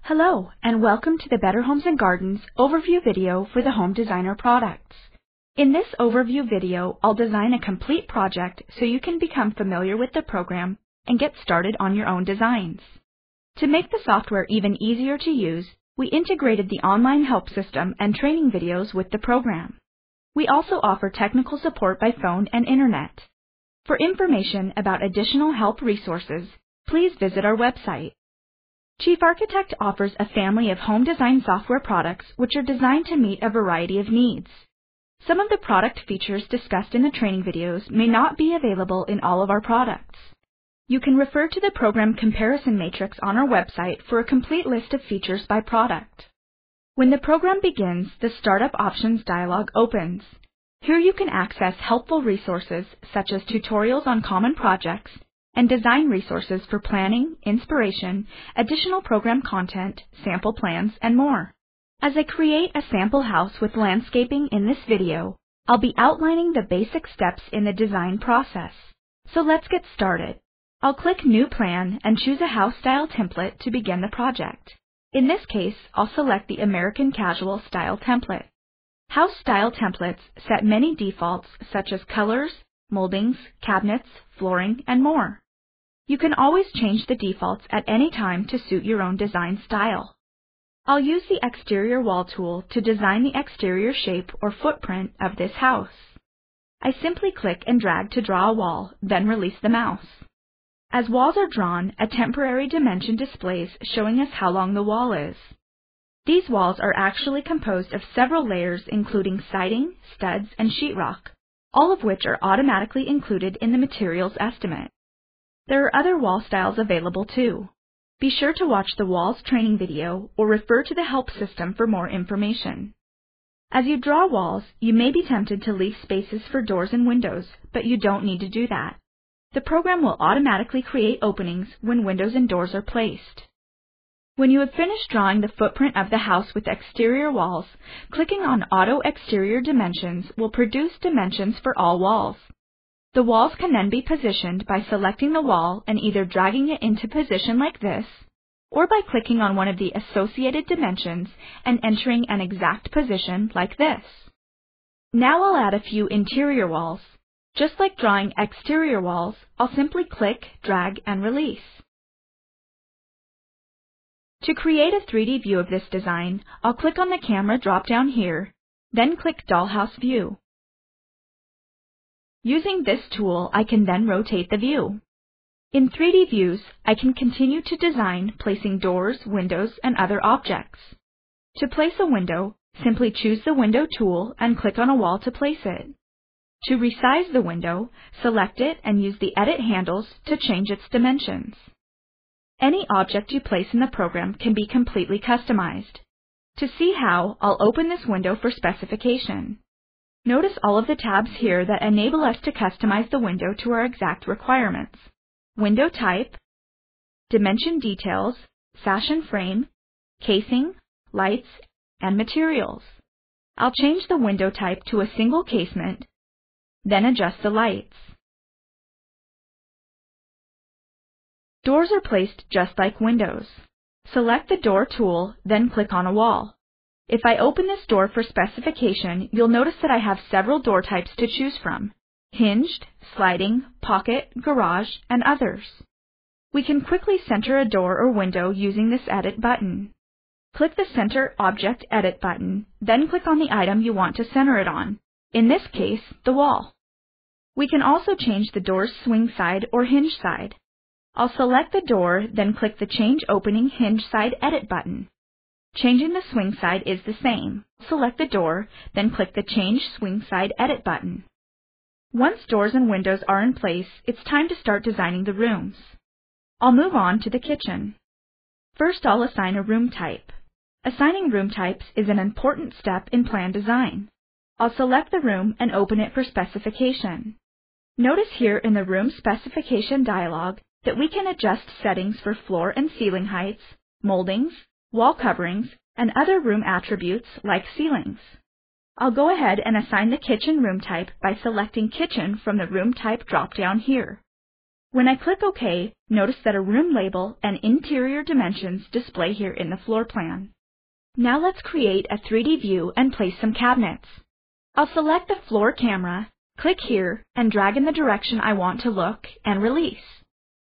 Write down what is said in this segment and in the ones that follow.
Hello, and welcome to the Better Homes and Gardens overview video for the Home Designer products. In this overview video, I'll design a complete project so you can become familiar with the program and get started on your own designs. To make the software even easier to use, we integrated the online help system and training videos with the program. We also offer technical support by phone and internet. For information about additional help resources, please visit our website. Chief Architect offers a family of home design software products which are designed to meet a variety of needs. Some of the product features discussed in the training videos may not be available in all of our products. You can refer to the program comparison matrix on our website for a complete list of features by product. When the program begins, the Startup Options dialog opens. Here you can access helpful resources such as tutorials on common projects, and design resources for planning, inspiration, additional program content, sample plans, and more. As I create a sample house with landscaping in this video, I'll be outlining the basic steps in the design process. So let's get started. I'll click New Plan and choose a house style template to begin the project. In this case, I'll select the American Casual Style template. House style templates set many defaults such as colors, moldings, cabinets, flooring, and more. You can always change the defaults at any time to suit your own design style. I'll use the Exterior Wall tool to design the exterior shape or footprint of this house. I simply click and drag to draw a wall, then release the mouse. As walls are drawn, a temporary dimension displays showing us how long the wall is. These walls are actually composed of several layers including siding, studs, and sheetrock, all of which are automatically included in the materials estimate. There are other wall styles available too. Be sure to watch the walls training video or refer to the help system for more information. As you draw walls, you may be tempted to leave spaces for doors and windows, but you don't need to do that. The program will automatically create openings when windows and doors are placed. When you have finished drawing the footprint of the house with exterior walls, clicking on Auto Exterior Dimensions will produce dimensions for all walls. The walls can then be positioned by selecting the wall and either dragging it into position like this, or by clicking on one of the associated dimensions and entering an exact position like this. Now I'll add a few interior walls. Just like drawing exterior walls, I'll simply click, drag, and release. To create a 3D view of this design, I'll click on the camera drop-down here, then click Dollhouse View. Using this tool, I can then rotate the view. In 3D views, I can continue to design placing doors, windows, and other objects. To place a window, simply choose the Window tool and click on a wall to place it. To resize the window, select it and use the Edit handles to change its dimensions. Any object you place in the program can be completely customized. To see how, I'll open this window for specification. Notice all of the tabs here that enable us to customize the window to our exact requirements. Window type, dimension details, sash and frame, casing, lights, and materials. I'll change the window type to a single casement, then adjust the lights. Doors are placed just like windows. Select the Door tool, then click on a wall. If I open this door for specification, you'll notice that I have several door types to choose from: hinged, sliding, pocket, garage, and others. We can quickly center a door or window using this Edit button. Click the Center Object Edit button, then click on the item you want to center it on, in this case, the wall. We can also change the door's swing side or hinge side. I'll select the door, then click the Change Opening Hinge Side Edit button. Changing the swing side is the same. Select the door, then click the Change Swing Side Edit button. Once doors and windows are in place, it's time to start designing the rooms. I'll move on to the kitchen. First, I'll assign a room type. Assigning room types is an important step in plan design. I'll select the room and open it for specification. Notice here in the Room Specification dialog that we can adjust settings for floor and ceiling heights, moldings, wall coverings, and other room attributes like ceilings. I'll go ahead and assign the kitchen room type by selecting Kitchen from the Room Type drop-down here. When I click OK, notice that a room label and interior dimensions display here in the floor plan. Now let's create a 3D view and place some cabinets. I'll select the floor camera, click here, and drag in the direction I want to look, and release.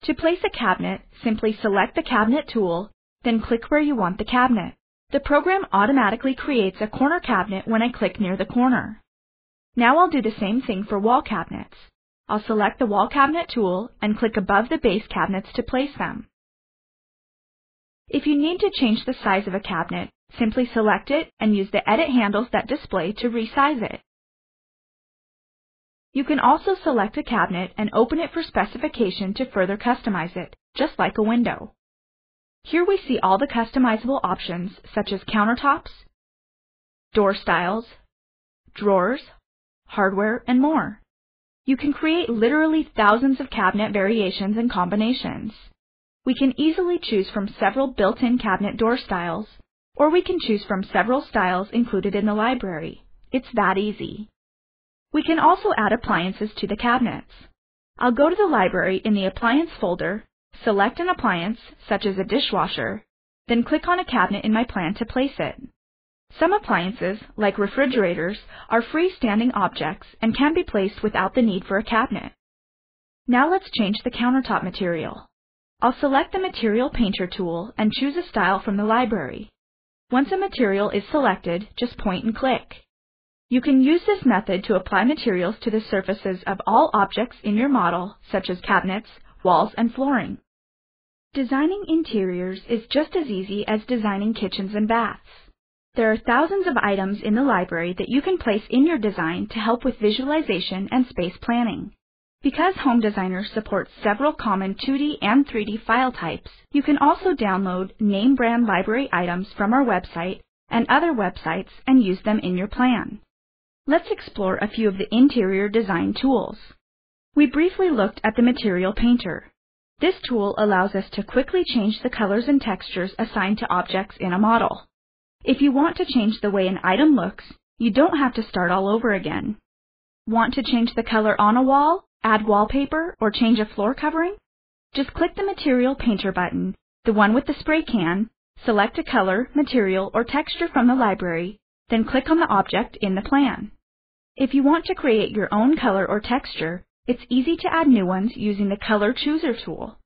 To place a cabinet, simply select the cabinet tool, then click where you want the cabinet. The program automatically creates a corner cabinet when I click near the corner. Now I'll do the same thing for wall cabinets. I'll select the wall cabinet tool and click above the base cabinets to place them. If you need to change the size of a cabinet, simply select it and use the edit handles that display to resize it. You can also select a cabinet and open it for specification to further customize it, just like a window. Here we see all the customizable options such as countertops, door styles, drawers, hardware, and more. You can create literally thousands of cabinet variations and combinations. We can easily choose from several built-in cabinet door styles, or we can choose from several styles included in the library. It's that easy. We can also add appliances to the cabinets. I'll go to the library in the Appliance folder, select an appliance, such as a dishwasher, then click on a cabinet in my plan to place it. Some appliances, like refrigerators, are freestanding objects and can be placed without the need for a cabinet. Now let's change the countertop material. I'll select the Material Painter tool and choose a style from the library. Once a material is selected, just point and click. You can use this method to apply materials to the surfaces of all objects in your model, such as cabinets, walls, and flooring. Designing interiors is just as easy as designing kitchens and baths. There are thousands of items in the library that you can place in your design to help with visualization and space planning. Because Home Designer supports several common 2D and 3D file types, you can also download name brand library items from our website and other websites and use them in your plan. Let's explore a few of the interior design tools. We briefly looked at the Material Painter. This tool allows us to quickly change the colors and textures assigned to objects in a model. If you want to change the way an item looks, you don't have to start all over again. Want to change the color on a wall, add wallpaper, or change a floor covering? Just click the Material Painter button, the one with the spray can, select a color, material, or texture from the library, then click on the object in the plan. If you want to create your own color or texture, it's easy to add new ones using the Color Chooser tool.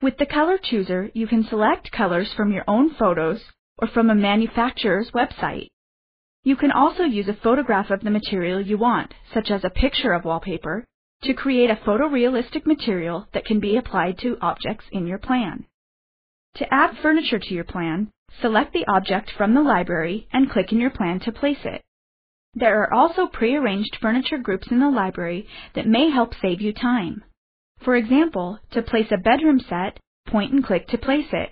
With the Color Chooser, you can select colors from your own photos or from a manufacturer's website. You can also use a photograph of the material you want, such as a picture of wallpaper, to create a photorealistic material that can be applied to objects in your plan. To add furniture to your plan, select the object from the library and click in your plan to place it. There are also pre-arranged furniture groups in the library that may help save you time. For example, to place a bedroom set, point and click to place it.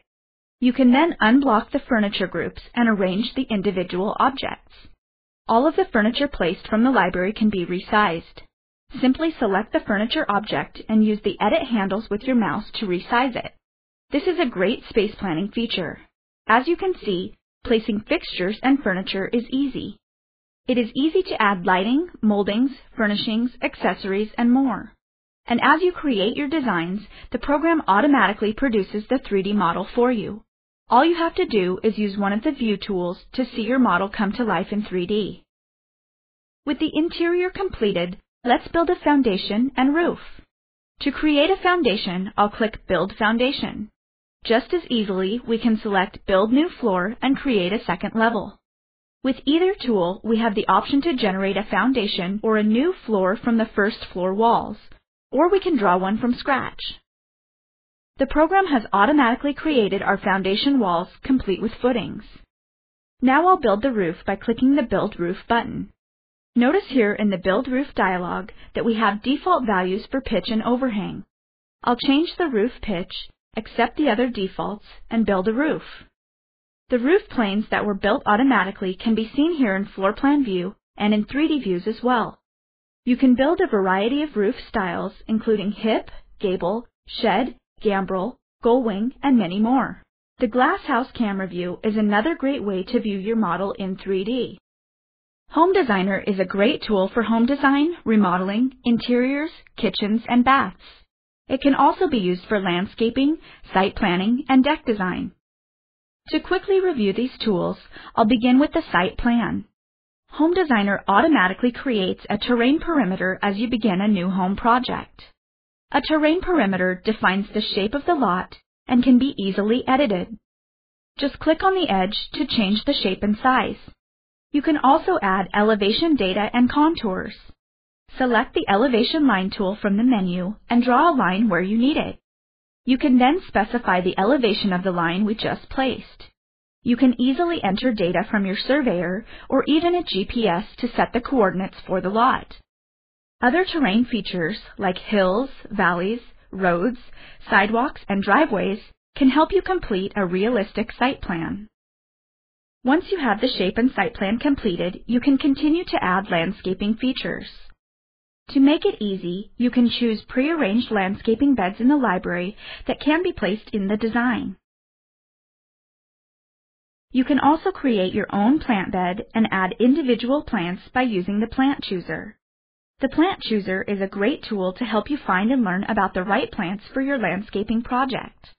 You can then unblock the furniture groups and arrange the individual objects. All of the furniture placed from the library can be resized. Simply select the furniture object and use the edit handles with your mouse to resize it. This is a great space planning feature. As you can see, placing fixtures and furniture is easy. It is easy to add lighting, moldings, furnishings, accessories, and more. And as you create your designs, the program automatically produces the 3D model for you. All you have to do is use one of the view tools to see your model come to life in 3D. With the interior completed, let's build a foundation and roof. To create a foundation, I'll click Build Foundation. Just as easily, we can select Build New Floor and create a second level. With either tool, we have the option to generate a foundation or a new floor from the first floor walls, or we can draw one from scratch. The program has automatically created our foundation walls complete with footings. Now I'll build the roof by clicking the Build Roof button. Notice here in the Build Roof dialog that we have default values for pitch and overhang. I'll change the roof pitch, accept the other defaults, and build a roof. The roof planes that were built automatically can be seen here in Floor Plan View and in 3D views as well. You can build a variety of roof styles, including hip, gable, shed, gambrel, gull wing, and many more. The Glass House Camera View is another great way to view your model in 3D. Home Designer is a great tool for home design, remodeling, interiors, kitchens, and baths. It can also be used for landscaping, site planning, and deck design. To quickly review these tools, I'll begin with the site plan. Home Designer automatically creates a terrain perimeter as you begin a new home project. A terrain perimeter defines the shape of the lot and can be easily edited. Just click on the edge to change the shape and size. You can also add elevation data and contours. Select the Elevation Line tool from the menu and draw a line where you need it. You can then specify the elevation of the line we just placed. You can easily enter data from your surveyor or even a GPS to set the coordinates for the lot. Other terrain features like hills, valleys, roads, sidewalks, and driveways can help you complete a realistic site plan. Once you have the shape and site plan completed, you can continue to add landscaping features. To make it easy, you can choose pre-arranged landscaping beds in the library that can be placed in the design. You can also create your own plant bed and add individual plants by using the Plant Chooser. The Plant Chooser is a great tool to help you find and learn about the right plants for your landscaping project.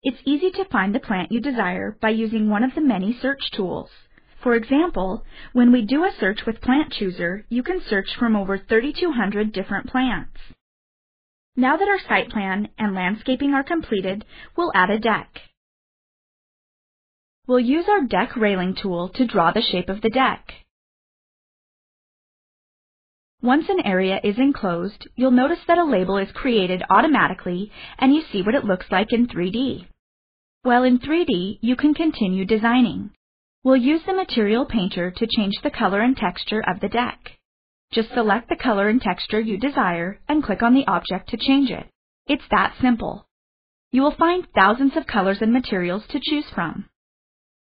It's easy to find the plant you desire by using one of the many search tools. For example, when we do a search with Plant Chooser, you can search from over 3,200 different plants. Now that our site plan and landscaping are completed, we'll add a deck. We'll use our Deck Railing tool to draw the shape of the deck. Once an area is enclosed, you'll notice that a label is created automatically and you see what it looks like in 3D. While in 3D, you can continue designing. We'll use the Material Painter to change the color and texture of the deck. Just select the color and texture you desire and click on the object to change it. It's that simple. You will find thousands of colors and materials to choose from.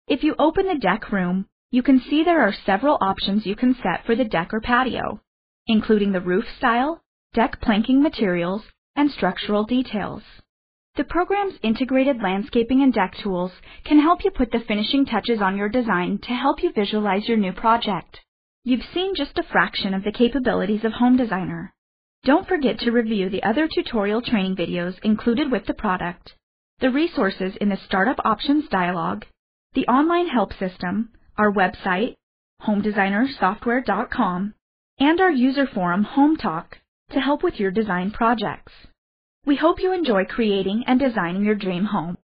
If you open the deck room, you can see there are several options you can set for the deck or patio, including the roof style, deck planking materials, and structural details. The program's integrated landscaping and deck tools can help you put the finishing touches on your design to help you visualize your new project. You've seen just a fraction of the capabilities of Home Designer. Don't forget to review the other tutorial training videos included with the product, the resources in the Startup Options dialog, the online help system, our website, homedesignersoftware.com, and our user forum, Home Talk, to help with your design projects. We hope you enjoy creating and designing your dream home.